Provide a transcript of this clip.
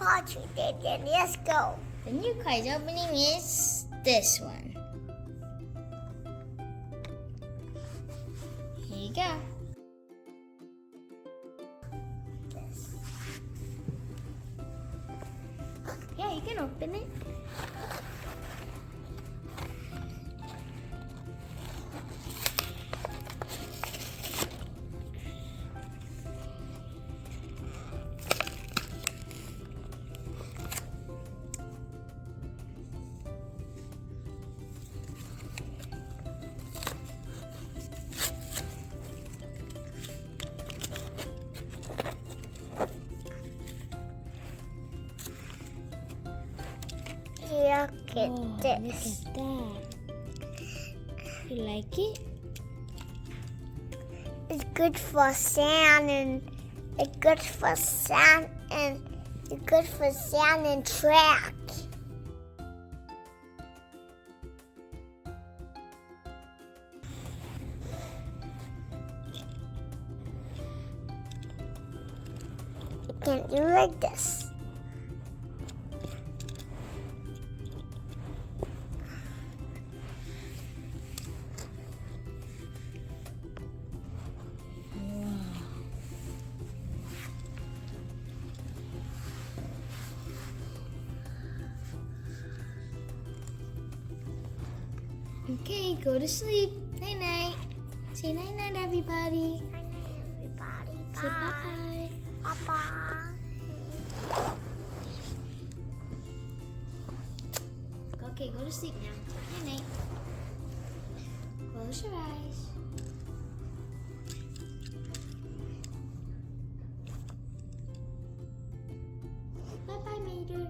thought you did. Then let's go. The new prize opening is this one. Here you go. Yeah, you can open it. Look at this. Look at that. You like it? It's good for sand and it's good for sand and it's good for sand and track. You can do like this. Okay, go to sleep. Night night. Say night night, everybody. Good night, everybody. Say bye bye. Bye-bye. Okay, go to sleep now. Night night. Close your eyes. Bye bye, Mater.